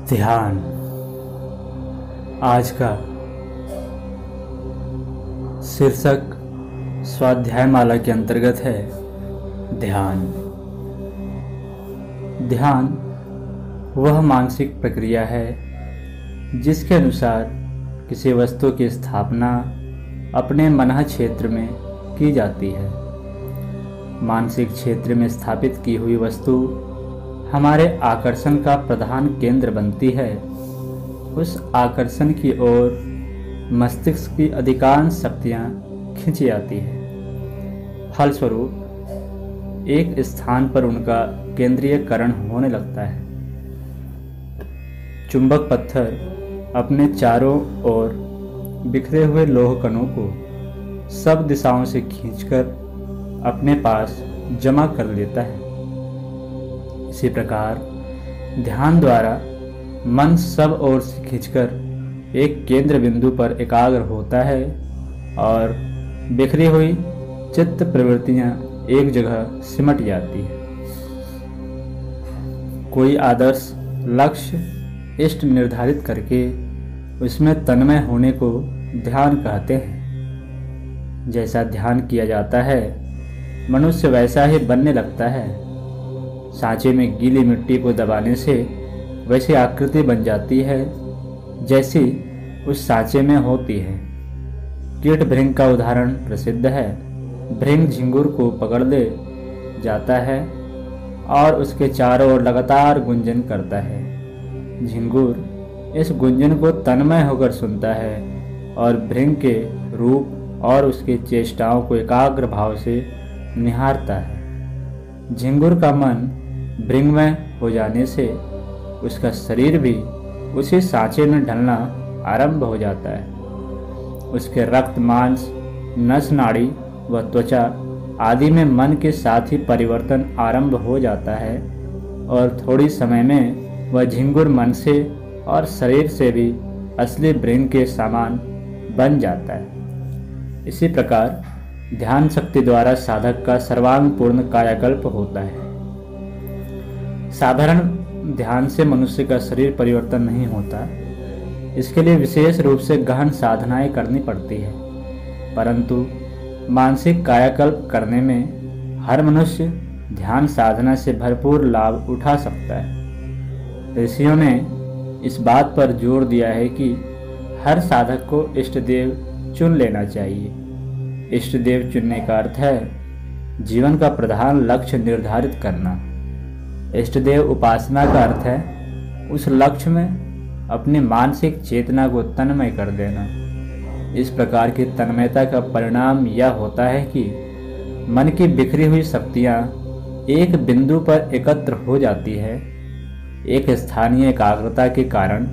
ध्यान आज का शीर्षक स्वाध्याय माला के अंतर्गत है। ध्यान ध्यान वह मानसिक प्रक्रिया है जिसके अनुसार किसी वस्तु की स्थापना अपने मन क्षेत्र में की जाती है। मानसिक क्षेत्र में स्थापित की हुई वस्तु हमारे आकर्षण का प्रधान केंद्र बनती है। उस आकर्षण की ओर मस्तिष्क की अधिकांश शक्तियाँ खींची जाती है। फलस्वरूप एक स्थान पर उनका केंद्रीयकरण होने लगता है। चुंबक पत्थर अपने चारों ओर बिखरे हुए लोह कणों को सब दिशाओं से खींचकर अपने पास जमा कर लेता है। इसी प्रकार ध्यान द्वारा मन सब ओर से खींचकर एक केंद्र बिंदु पर एकाग्र होता है और बिखरी हुई चित्त प्रवृत्तियां एक जगह सिमट जाती है। कोई आदर्श लक्ष्य इष्ट निर्धारित करके उसमें तन्मय होने को ध्यान कहते हैं। जैसा ध्यान किया जाता है मनुष्य वैसा ही बनने लगता है। सांचे में गीली मिट्टी को दबाने से वैसी आकृति बन जाती है जैसी उस सांचे में होती है। कीट भृंग का उदाहरण प्रसिद्ध है। भृंग झिंगुर को पकड़ ले जाता है और उसके चारों ओर लगातार गुंजन करता है। झिंगुर इस गुंजन को तन्मय होकर सुनता है और भृंग के रूप और उसके चेष्टाओं को एकाग्र भाव से निहारता है। झिंगुर का मन भृंगमय हो जाने से उसका शरीर भी उसी सांचे में ढलना आरंभ हो जाता है। उसके रक्त मांस नस नाड़ी व त्वचा आदि में मन के साथ ही परिवर्तन आरंभ हो जाता है और थोड़ी समय में वह झिंगुर मन से और शरीर से भी असली भृंग के समान बन जाता है। इसी प्रकार ध्यान शक्ति द्वारा साधक का सर्वांग पूर्ण कायाकल्प होता है। साधारण ध्यान से मनुष्य का शरीर परिवर्तन नहीं होता। इसके लिए विशेष रूप से गहन साधनाएं करनी पड़ती है। परंतु मानसिक कायाकल्प करने में हर मनुष्य ध्यान साधना से भरपूर लाभ उठा सकता है। ऋषियों ने इस बात पर जोर दिया है कि हर साधक को इष्ट देव चुन लेना चाहिए। इष्ट देव चुनने का अर्थ है जीवन का प्रधान लक्ष्य निर्धारित करना। इष्ट देव उपासना का अर्थ है उस लक्ष्य में अपनी मानसिक चेतना को तन्मय कर देना। इस प्रकार की तन्मयता का परिणाम यह होता है कि मन की बिखरी हुई शक्तियाँ एक बिंदु पर एकत्र हो जाती है। एक स्थानीय एकाग्रता के कारण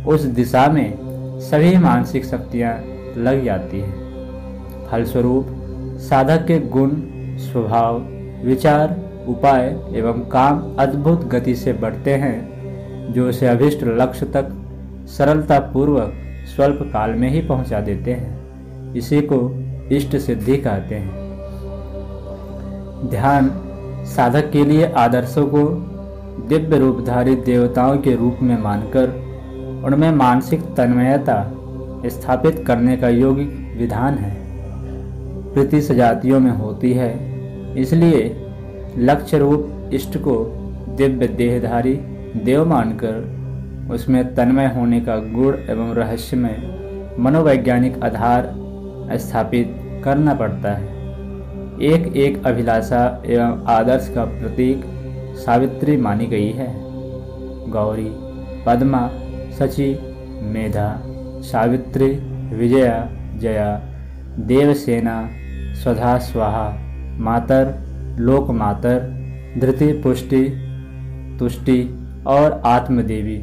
उस दिशा में सभी मानसिक शक्तियाँ लग जाती हैं। फलस्वरूप साधक के गुण, स्वभाव, विचार, उपाय एवं काम अद्भुत गति से बढ़ते हैं जो उसे अभिष्ट लक्ष्य तक सरलता पूर्वक स्वल्प काल में ही पहुंचा देते हैं। इसी को इष्ट सिद्धि कहते हैं। ध्यान साधक के लिए आदर्शों को दिव्य रूपधारी देवताओं के रूप में मानकर उनमें मानसिक तन्मयता स्थापित करने का यौगिक विधान है। प्रीति सजातियों में होती है, इसलिए लक्ष्य रूप इष्ट को दिव्य देहधारी देव मानकर उसमें तन्मय होने का गुण एवं रहस्यमय मनोवैज्ञानिक आधार स्थापित करना पड़ता है। एक एक अभिलाषा एवं आदर्श का प्रतीक सावित्री मानी गई है। गौरी, पद्मा, शची, मेधा, सावित्री, विजया, जया, देवसेना, स्वधा, स्वाहा, मातर, लोकमातर, धृति, पुष्टि, तुष्टि और आत्मदेवी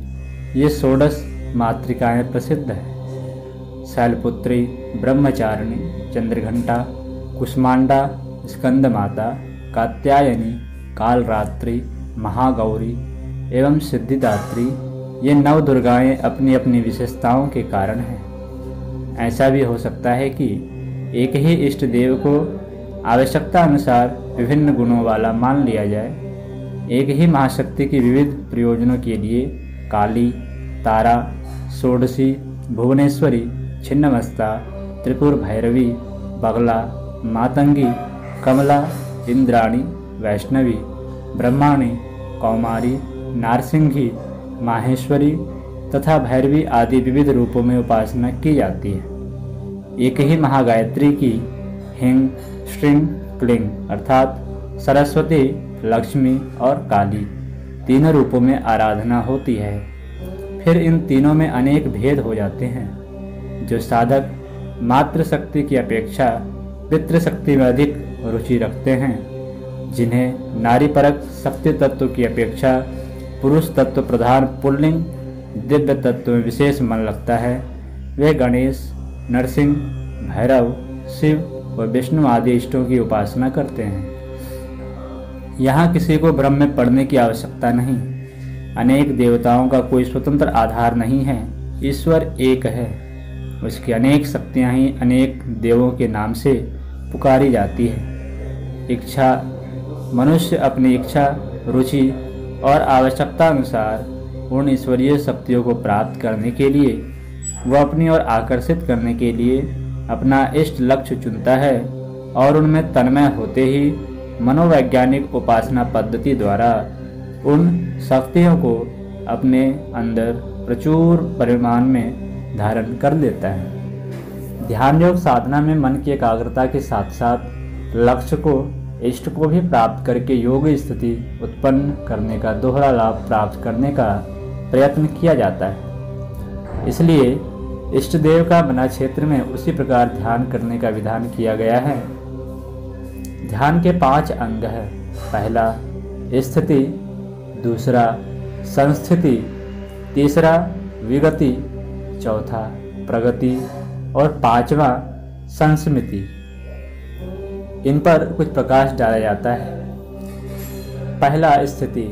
ये षोडश मातृकाएं प्रसिद्ध हैं। शैलपुत्री, ब्रह्मचारिणी, चंद्रघंटा, कुष्मांडा, स्कंद माता, कात्यायनी, कालरात्रि, महागौरी एवं सिद्धिदात्री ये नव दुर्गाएं अपनी अपनी विशेषताओं के कारण हैं। ऐसा भी हो सकता है कि एक ही इष्ट देव को आवश्यकता अनुसार विभिन्न गुणों वाला मान लिया जाए। एक ही महाशक्ति की विविध प्रयोजनों के लिए काली, तारा, षोडशी, भुवनेश्वरी, छिन्नमस्ता, त्रिपुर भैरवी, बगला, मातंगी, कमला, इंद्राणी, वैष्णवी, ब्रह्माणी, कौमारी, नारसिंही, माहेश्वरी तथा भैरवी आदि विविध रूपों में उपासना की जाती है। एक ही महागायत्री की हिंग, श्रीं, क्लीं अर्थात सरस्वती, लक्ष्मी और काली तीनों रूपों में आराधना होती है। फिर इन तीनों में अनेक भेद हो जाते हैं। जो साधक मातृशक्ति की अपेक्षा पितृशक्ति में अधिक रुचि रखते हैं, जिन्हें नारी परक शक्ति तत्व की अपेक्षा पुरुष तत्व प्रधान पुल्लिंग दिव्य तत्व में विशेष मन लगता है, वे गणेश, नरसिंह, भैरव, शिव व विष्णु आदि इष्टों की उपासना करते हैं। यहाँ किसी को भ्रम में पड़ने की आवश्यकता नहीं। अनेक देवताओं का कोई स्वतंत्र आधार नहीं है। ईश्वर एक है, उसकी अनेक शक्तियाँ ही अनेक देवों के नाम से पुकारी जाती है। इच्छा मनुष्य अपनी इच्छा, रुचि और आवश्यकता अनुसार उन ईश्वरीय शक्तियों को प्राप्त करने के लिए व अपनी ओर आकर्षित करने के लिए अपना इष्ट लक्ष्य चुनता है और उनमें तन्मय होते ही मनोवैज्ञानिक उपासना पद्धति द्वारा उन शक्तियों को अपने अंदर प्रचुर परिमाण में धारण कर लेता है। ध्यान योग साधना में मन की एकाग्रता के साथ साथ लक्ष्य को, इष्ट को भी प्राप्त करके योग स्थिति उत्पन्न करने का दोहरा लाभ प्राप्त करने का प्रयत्न किया जाता है। इसलिए इष्ट देव का बना क्षेत्र में उसी प्रकार ध्यान करने का विधान किया गया है। ध्यान के 5 अंग है। पहला स्थिति, दूसरा संस्थिति, तीसरा विगति, चौथा प्रगति और 5वां संस्मृति। इन पर कुछ प्रकाश डाला जाता है। पहला स्थिति।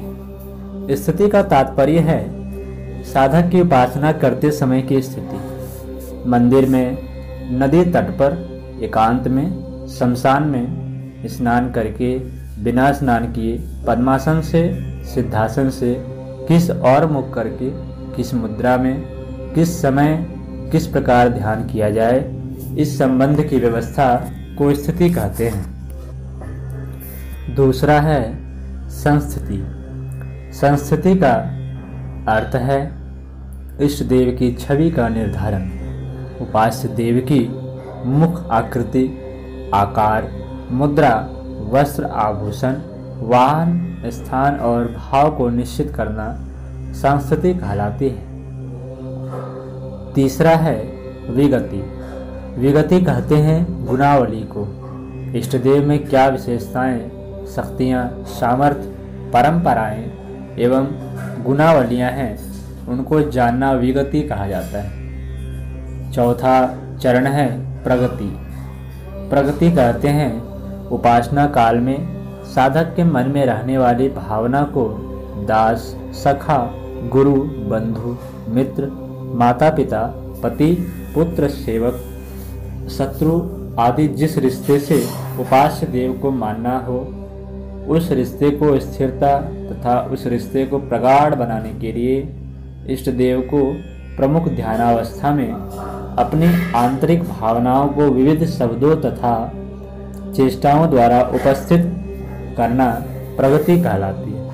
स्थिति का तात्पर्य है साधक की उपासना करते समय की स्थिति। मंदिर में, नदी तट पर, एकांत में, शमशान में स्नान करके बिना स्नान किए पद्मासन से, सिद्धासन से, किस और मुख करके, किस मुद्रा में, किस समय, किस प्रकार ध्यान किया जाए, इस संबंध की व्यवस्था को स्थिति कहते हैं। दूसरा है संस्थिति। संस्थिति का अर्थ है इष्ट देव की छवि का निर्धारण। उपास्य देव की मुख आकृति, आकार, मुद्रा, वस्त्र, आभूषण, वाहन, स्थान और भाव को निश्चित करना संस्थिति कहलाती है। तीसरा है विगति। विगति कहते हैं गुणावली को। इष्ट देव में क्या विशेषताएं, शक्तियां, सामर्थ्य, परंपराएं एवं गुणावलियां हैं, उनको जानना विगति कहा जाता है। चौथा चरण है प्रगति। प्रगति कहते हैं उपासना काल में साधक के मन में रहने वाली भावना को दास, सखा, गुरु, बंधु, मित्र, माता पिता, पति, पुत्र, सेवक, शत्रु आदि जिस रिश्ते से उपास्य देव को मानना हो, उस रिश्ते को स्थिरता तथा उस रिश्ते को प्रगाढ़ बनाने के लिए इष्ट देव को प्रमुख ध्यानावस्था में अपनी आंतरिक भावनाओं को विविध शब्दों तथा चेष्टाओं द्वारा उपस्थित करना प्रगति कहलाती है।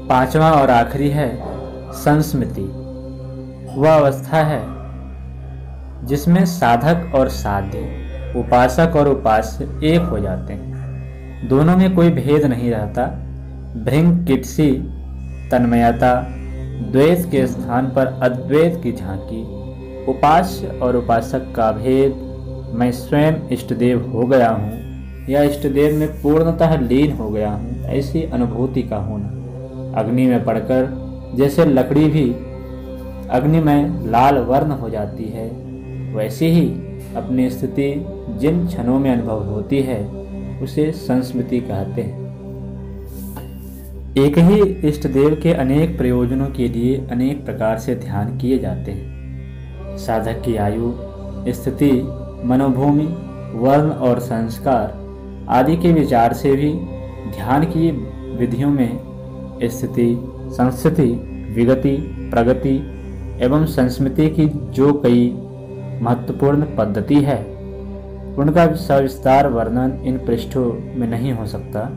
5वां और आखिरी है संस्मृति। वह अवस्था है जिसमें साधक और साध्य, उपासक और उपास्य एक हो जाते हैं। दोनों में कोई भेद नहीं रहता। भृंग किटसी, तन्मयता, द्वैत के स्थान पर अद्वैत की झांकी, उपास्य और उपासक का भेद, मैं स्वयं इष्टदेव हो गया हूँ या इष्टदेव में पूर्णतः लीन हो गया हूँ, ऐसी अनुभूति का होना। अग्नि में पड़कर जैसे लकड़ी भी अग्नि में लाल वर्ण हो जाती है, वैसे ही अपनी स्थिति जिन क्षणों में अनुभव होती है उसे संस्मृति कहते हैं। एक ही इष्ट देव के अनेक प्रयोजनों के लिए अनेक प्रकार से ध्यान किए जाते हैं। साधक की आयु, स्थिति, मनोभूमि, वर्ण और संस्कार आदि के विचार से भी ध्यान की विधियों में स्थिति, संस्थिति विगति, प्रगति एवं संस्मृति की जो कई महत्वपूर्ण पद्धति है, उनका सविस्तार वर्णन इन पृष्ठों में नहीं हो सकता।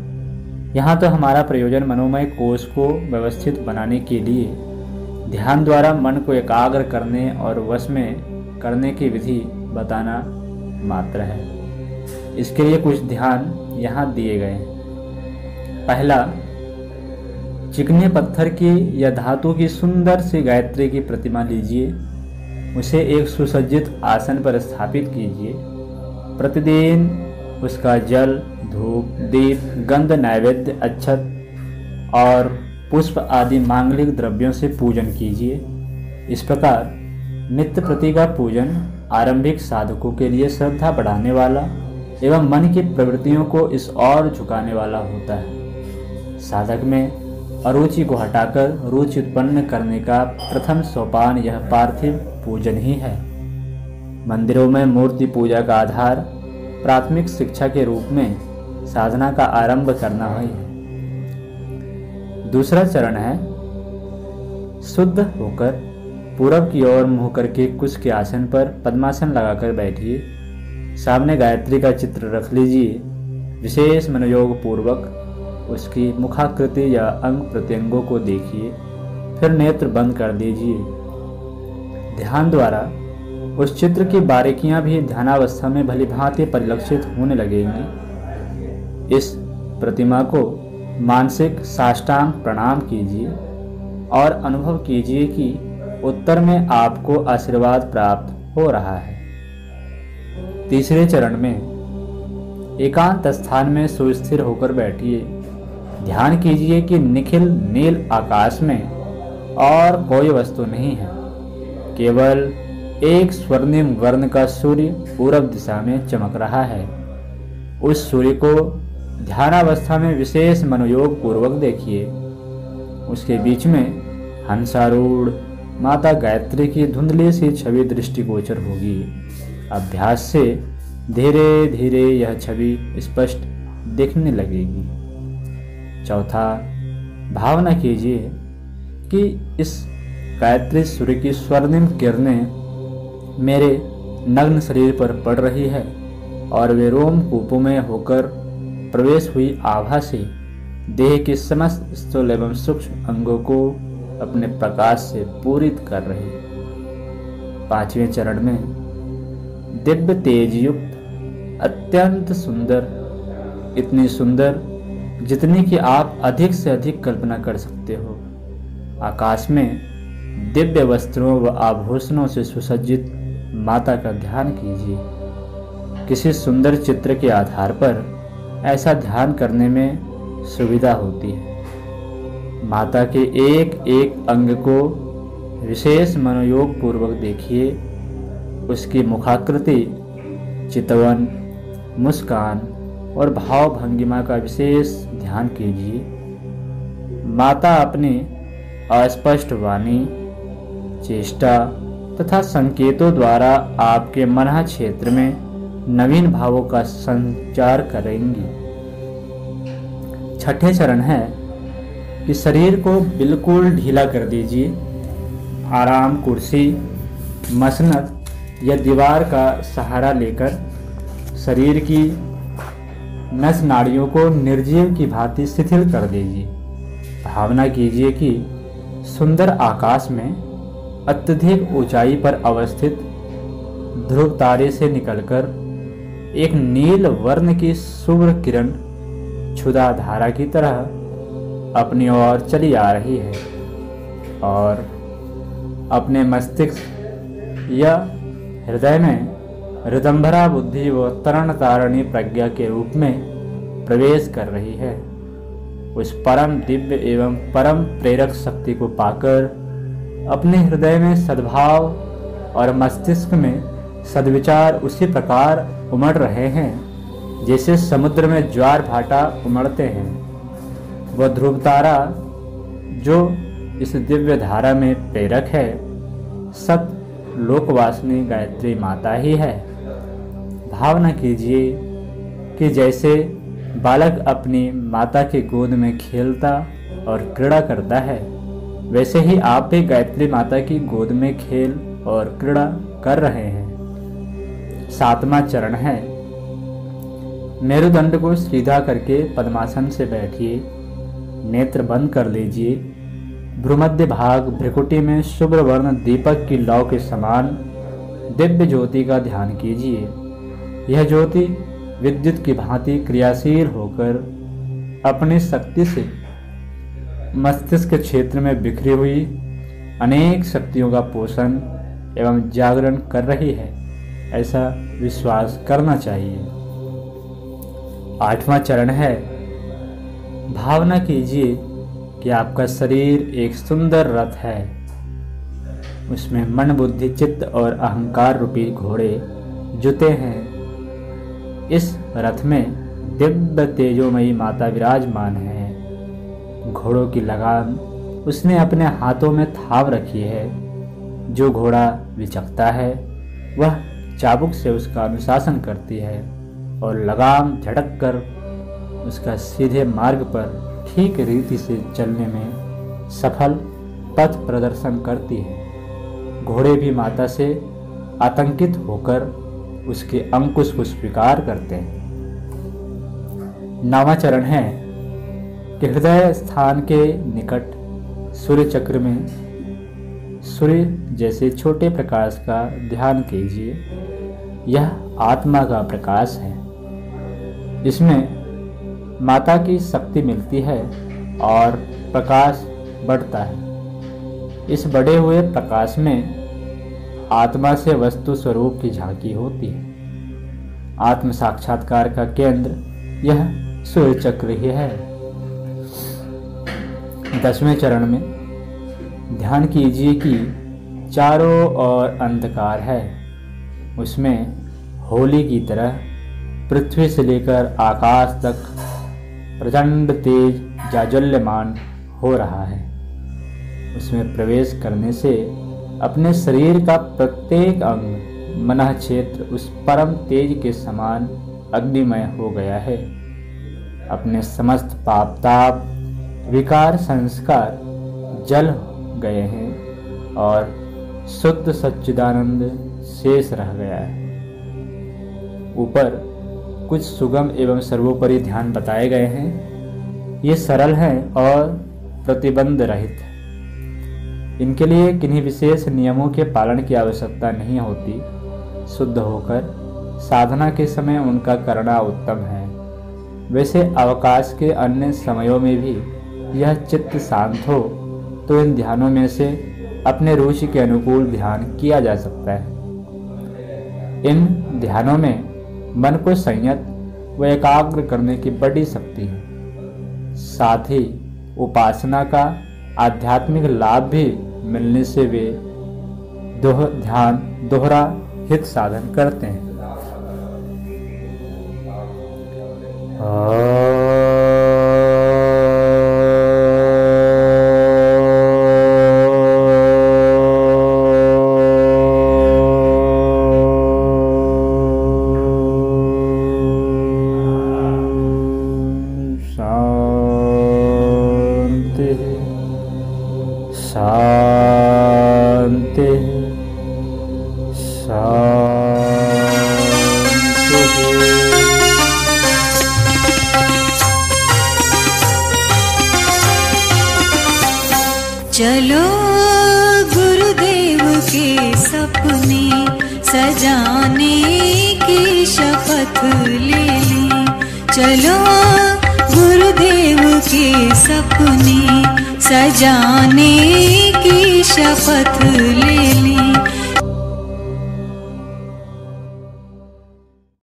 यहाँ तो हमारा प्रयोजन मनोमय कोश को व्यवस्थित बनाने के लिए ध्यान द्वारा मन को एकाग्र करने और वश में करने की विधि बताना मात्र है। इसके लिए कुछ ध्यान यहाँ दिए गए हैं। पहला, चिकने पत्थर की या धातु की सुंदर सी गायत्री की प्रतिमा लीजिए, उसे एक सुसज्जित आसन पर स्थापित कीजिए। प्रतिदिन उसका जल, धूप, दीप, गंध, नैवेद्य, अक्षत और पुष्प आदि मांगलिक द्रव्यों से पूजन कीजिए। इस प्रकार नित्य प्रति का पूजन आरंभिक साधकों के लिए श्रद्धा बढ़ाने वाला एवं मन की प्रवृत्तियों को इस ओर झुकाने वाला होता है। साधक में अरुचि को हटाकर रुचि उत्पन्न करने का प्रथम सोपान यह पार्थिव पूजन ही है। मंदिरों में मूर्ति पूजा का आधार प्राथमिक शिक्षा के रूप में साधना का आरंभ करना ही है। दूसरा चरण है, शुद्ध होकर पूरब की ओर मुँह करके कुश के आसन पर पद्मासन लगाकर बैठिए। सामने गायत्री का चित्र रख लीजिए। विशेष मनोयोग पूर्वक उसकी मुखाकृति या अंग प्रत्यंगों को देखिए, फिर नेत्र बंद कर दीजिए। ध्यान द्वारा उस चित्र की बारीकियां भी ध्यानावस्था में भलीभांति परिलक्षित होने लगेंगी। इस प्रतिमा को मानसिक साष्टांग प्रणाम कीजिए और अनुभव कीजिए कि उत्तर में आपको आशीर्वाद प्राप्त हो रहा है। तीसरे चरण में एकांत स्थान में सुस्थिर होकर बैठिए। ध्यान कीजिए कि निखिल नील आकाश में और कोई वस्तु नहीं है, केवल एक स्वर्णिम वर्ण का सूर्य पूरब दिशा में चमक रहा है। उस सूर्य को ध्यानावस्था में विशेष मनोयोग पूर्वक देखिए। उसके बीच में हंसारूढ़ माता गायत्री की धुंधली सी छवि दृष्टिगोचर होगी। अभ्यास से धीरे धीरे यह छवि स्पष्ट दिखने लगेगी। चौथा, भावना कीजिए कि इस गायत्री सूर्य की स्वर्णिम किरणें मेरे नग्न शरीर पर पड़ रही है और वे रोमकूपों में होकर प्रवेश हुई आभा से देह के समस्त स्थूल एवं सूक्ष्म अंगों को अपने प्रकाश से पूरित कर रही है। पांचवें चरण में दिव्य तेज युक्त अत्यंत सुंदर, इतनी सुंदर जितनी कि आप अधिक से अधिक कल्पना कर सकते हो, आकाश में दिव्य वस्त्रों व आभूषणों से सुसज्जित माता का ध्यान कीजिए। किसी सुंदर चित्र के आधार पर ऐसा ध्यान करने में सुविधा होती है। माता के एक एक अंग को विशेष मनोयोग पूर्वक देखिए। उसकी मुखाकृति, चितवन, मुस्कान और भाव भंगिमा का विशेष ध्यान कीजिए। माता अपनी अस्पष्ट वाणी, चेष्टा तथा संकेतों द्वारा आपके मन क्षेत्र में नवीन भावों का संचार करेंगी। छठे चरण है कि शरीर को बिल्कुल ढीला कर दीजिए। आराम कुर्सी, मसनद या दीवार का सहारा लेकर शरीर की नस नाड़ियों को निर्जीव की भांति शिथिल कर दीजिए। भावना कीजिए कि सुंदर आकाश में अत्यधिक ऊंचाई पर अवस्थित ध्रुव तारे से निकलकर एक नील वर्ण की शुभ्र किरण क्षुधा धारा की तरह अपनी ओर चली आ रही है और अपने मस्तिष्क या हृदय में ऋदंभरा बुद्धि व तरण तारणी प्रज्ञा के रूप में प्रवेश कर रही है। उस परम दिव्य एवं परम प्रेरक शक्ति को पाकर अपने हृदय में सद्भाव और मस्तिष्क में सद्विचार उसी प्रकार उमड़ रहे हैं जैसे समुद्र में ज्वार भाटा उमड़ते हैं। वह ध्रुव तारा जो इस दिव्य धारा में प्रेरक है, सत लोकवासिनी गायत्री माता ही है। भावना कीजिए कि जैसे बालक अपनी माता के गोद में खेलता और क्रीड़ा करता है, वैसे ही आप भी गायत्री माता की गोद में खेल और क्रीड़ा कर रहे हैं। 7वां चरण है, मेरुदंड को सीधा करके पद्मासन से बैठिए, नेत्र बंद कर लीजिए, भ्रूमध्य भाग भ्रिकुटी में शुभ्र वर्ण दीपक की लौ के समान दिव्य ज्योति का ध्यान कीजिए। यह ज्योति विद्युत की भांति क्रियाशील होकर अपनी शक्ति से मस्तिष्क क्षेत्र में बिखरी हुई अनेक शक्तियों का पोषण एवं जागरण कर रही है, ऐसा विश्वास करना चाहिए। 8वां चरण है, भावना कीजिए कि आपका शरीर एक सुंदर रथ है। उसमें मन, बुद्धि, चित्त और अहंकार रूपी घोड़े जुते हैं। इस रथ में दिव्य तेजोमयी माता विराजमान है। घोड़ों की लगाम उसने अपने हाथों में थाम रखी है। जो घोड़ा विचकता है वह चाबुक से उसका अनुशासन करती है और लगाम झटक कर उसका सीधे मार्ग पर ठीक रीति से चलने में सफल पथ प्रदर्शन करती है। घोड़े भी माता से आतंकित होकर उसके अंकुश को स्वीकार करते हैं। 9वां चरण है कि हृदय स्थान के निकट सूर्य चक्र में सूर्य जैसे छोटे प्रकाश का ध्यान कीजिए। यह आत्मा का प्रकाश है। इसमें माता की शक्ति मिलती है और प्रकाश बढ़ता है। इस बढ़े हुए प्रकाश में आत्मा से वस्तु स्वरूप की झांकी होती है। आत्म साक्षात्कार का केंद्र यह सूर्य चक्र ही है। 10वें चरण में ध्यान कीजिए कि चारों ओर अंधकार है। उसमें होली की तरह पृथ्वी से लेकर आकाश तक प्रचंड तेज जाज्वल्यमान हो रहा है। उसमें प्रवेश करने से अपने शरीर का प्रत्येक अंग मनः क्षेत्र उस परम तेज के समान अग्निमय हो गया है। अपने समस्त पाप ताप विकार संस्कार जल गए हैं और शुद्ध सच्चिदानंद शेष रह गया है। ऊपर कुछ सुगम एवं सर्वोपरि ध्यान बताए गए हैं। ये सरल हैं और प्रतिबंध रहित। इनके लिए किन्हीं विशेष नियमों के पालन की आवश्यकता नहीं होती। शुद्ध होकर साधना के समय उनका करना उत्तम है। वैसे अवकाश के अन्य समयों में भी यह चित्त शांत हो तो इन ध्यानों में से अपने रुचि के अनुकूल ध्यान किया जा सकता है। इन ध्यानों में मन को संयत व एकाग्र करने की बड़ी शक्ति है। साथ ही उपासना का आध्यात्मिक लाभ भी मिलने से वे ध्यान दोहरा हित साधन करते हैं। शांति चलो गुरुदेव के सपने सजाने की शपथ ले ली। चलो गुरुदेव के सपने सजाने की शपथ ले ली।